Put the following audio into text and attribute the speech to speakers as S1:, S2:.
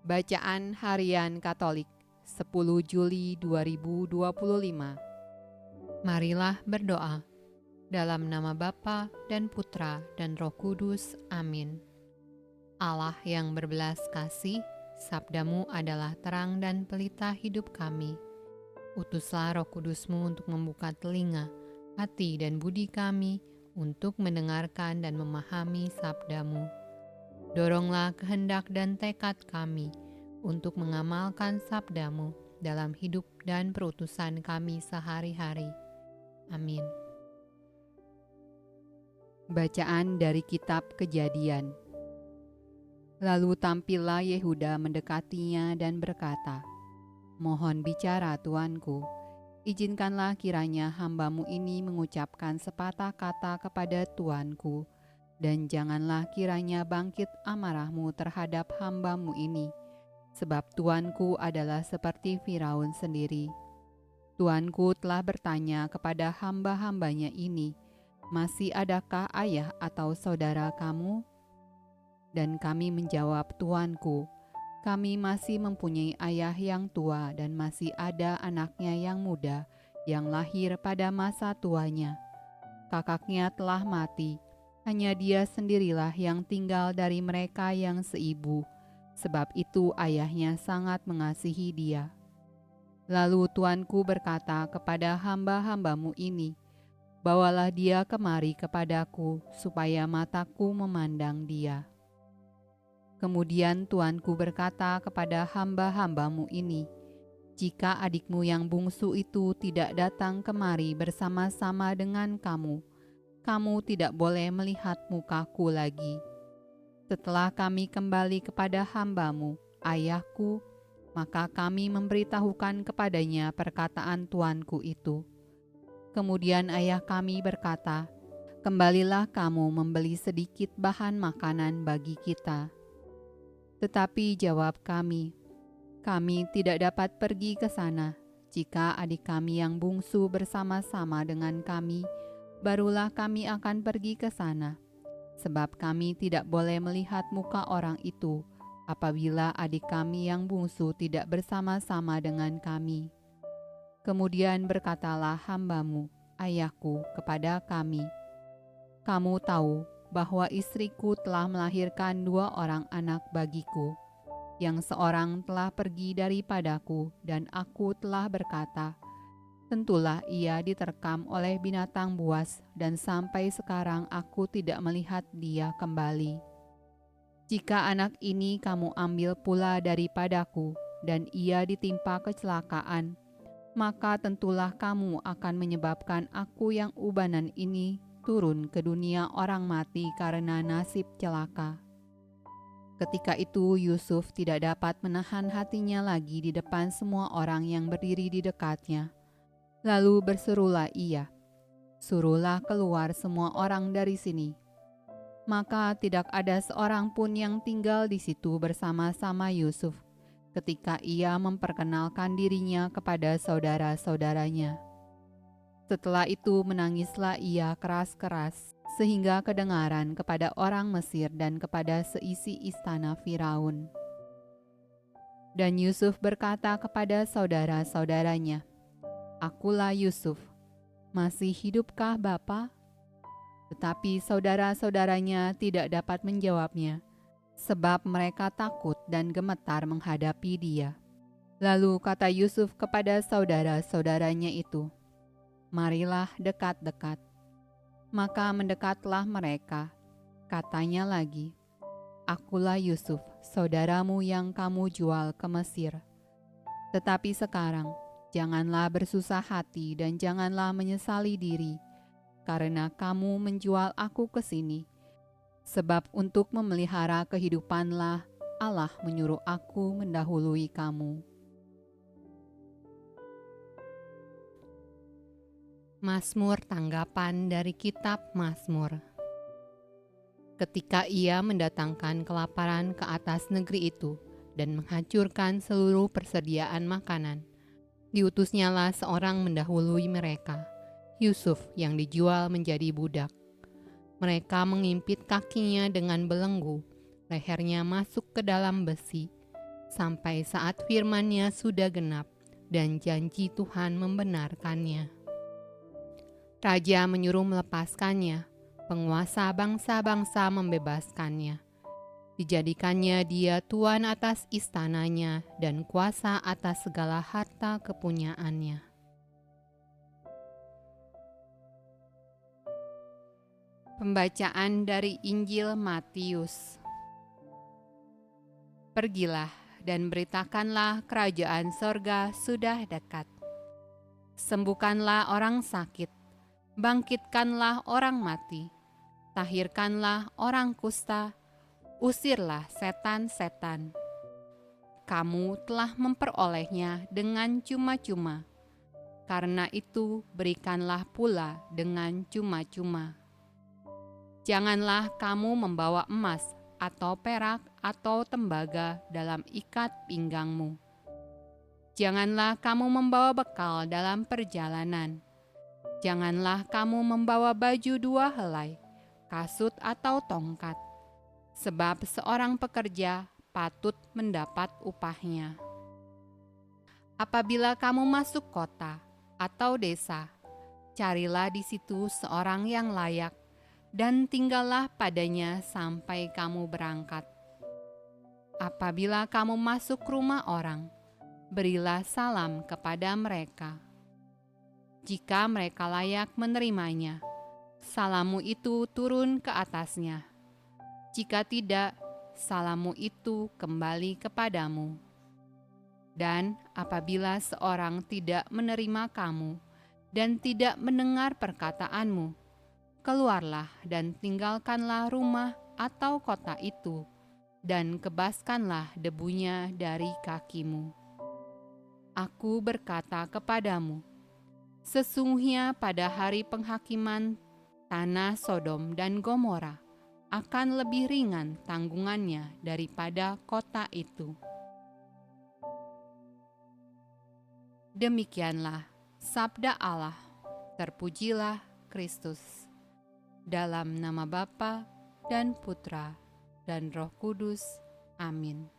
S1: Bacaan Harian Katolik 10 Juli 2025. Marilah berdoa. Dalam nama Bapa dan Putra dan Roh Kudus. Amin. Allah yang berbelas kasih, sabdamu adalah terang dan pelita hidup kami. Utuslah Roh Kudusmu untuk membuka telinga, hati dan budi kami untuk mendengarkan dan memahami sabdamu. Doronglah kehendak dan tekad kami untuk mengamalkan sabdamu dalam hidup dan perutusan kami sehari-hari. Amin. Bacaan dari Kitab Kejadian. Lalu tampillah Yehuda mendekatinya dan berkata, "Mohon bicara Tuanku, izinkanlah kiranya hambamu ini mengucapkan sepatah kata kepada Tuanku, dan janganlah kiranya bangkit amarahmu terhadap hambamu ini, sebab Tuanku adalah seperti Firaun sendiri. Tuanku telah bertanya kepada hamba-hambanya ini, masih adakah ayah atau saudara kamu? Dan kami menjawab, Tuanku, kami masih mempunyai ayah yang tua dan masih ada anaknya yang muda yang lahir pada masa tuanya. Kakaknya telah mati, hanya dia sendirilah yang tinggal dari mereka yang seibu, sebab itu ayahnya sangat mengasihi dia. Lalu tuanku berkata kepada hamba-hambamu ini, bawalah dia kemari kepadaku, supaya mataku memandang dia. Kemudian tuanku berkata kepada hamba-hambamu ini, jika adikmu yang bungsu itu tidak datang kemari bersama-sama dengan kamu, kamu tidak boleh melihat mukaku lagi. Setelah kami kembali kepada hambamu, ayahku, maka kami memberitahukan kepadanya perkataan tuanku itu. Kemudian ayah kami berkata, kembalilah kamu membeli sedikit bahan makanan bagi kita. Tetapi jawab kami tidak dapat pergi ke sana. Jika adik kami yang bungsu bersama-sama dengan kami, barulah kami akan pergi ke sana. Sebab kami tidak boleh melihat muka orang itu apabila adik kami yang bungsu tidak bersama-sama dengan kami. Kemudian berkatalah hambamu, ayahku, kepada kami, kamu tahu bahwa istriku telah melahirkan 2 orang anak bagiku. Yang seorang telah pergi daripadaku dan aku telah berkata, tentulah ia diterkam oleh binatang buas dan sampai sekarang aku tidak melihat dia kembali. Jika anak ini kamu ambil pula daripadaku dan ia ditimpa kecelakaan, maka tentulah kamu akan menyebabkan aku yang ubanan ini turun ke dunia orang mati karena nasib celaka. Ketika itu Yusuf tidak dapat menahan hatinya lagi di depan semua orang yang berdiri di dekatnya. Lalu berserulah ia, suruhlah keluar semua orang dari sini. Maka tidak ada seorang pun yang tinggal di situ bersama-sama Yusuf ketika ia memperkenalkan dirinya kepada saudara-saudaranya. Setelah itu menangislah ia keras-keras, sehingga kedengaran kepada orang Mesir dan kepada seisi istana Firaun. Dan Yusuf berkata kepada saudara-saudaranya, akulah Yusuf, masih hidupkah Bapa? Tetapi saudara-saudaranya tidak dapat menjawabnya, sebab mereka takut dan gemetar menghadapi dia. Lalu kata Yusuf kepada saudara-saudaranya itu, marilah dekat-dekat. Maka mendekatlah mereka. Katanya lagi, akulah Yusuf, saudaramu yang kamu jual ke Mesir. Tetapi sekarang, janganlah bersusah hati dan janganlah menyesali diri, karena kamu menjual aku ke sini. Sebab untuk memelihara kehidupanlah Allah menyuruh aku mendahului kamu. Mazmur tanggapan dari Kitab Mazmur. Ketika ia mendatangkan kelaparan ke atas negeri itu dan menghancurkan seluruh persediaan makanan, diutusnyalah seorang mendahului mereka, Yusuf yang dijual menjadi budak. Mereka mengimpit kakinya dengan belenggu, lehernya masuk ke dalam besi,
S2: sampai saat firman-Nya sudah genap dan janji Tuhan membenarkannya. Raja menyuruh melepaskannya, penguasa bangsa-bangsa membebaskannya. Dijadikannya dia tuan atas istananya dan kuasa atas segala harta kepunyaannya.
S1: Pembacaan dari Injil Matius. Pergilah dan beritakanlah kerajaan sorga sudah dekat. Sembuhkanlah orang sakit, bangkitkanlah orang mati, tahirkanlah orang kusta, usirlah setan-setan. Kamu telah memperolehnya dengan cuma-cuma, karena itu berikanlah pula dengan cuma-cuma. Janganlah kamu membawa emas atau perak atau tembaga dalam ikat pinggangmu. Janganlah kamu membawa bekal dalam perjalanan. Janganlah kamu membawa baju 2 helai, kasut atau tongkat, sebab seorang pekerja patut mendapat upahnya. Apabila kamu masuk kota atau desa, carilah di situ seorang yang layak, dan tinggallah padanya sampai kamu berangkat. Apabila kamu masuk rumah orang, berilah salam kepada mereka. Jika mereka layak menerimanya, salammu itu turun ke atasnya. Jika tidak, salammu itu kembali kepadamu. Dan apabila seorang tidak menerima kamu dan tidak mendengar perkataanmu, keluarlah dan tinggalkanlah rumah atau kota itu, dan kebaskanlah debunya dari kakimu. Aku berkata kepadamu, sesungguhnya pada hari penghakiman, tanah Sodom dan Gomora akan lebih ringan tanggungannya daripada kota itu. Demikianlah sabda Allah. Terpujilah Kristus. Dalam nama Bapa dan Putra dan Roh Kudus. Amin.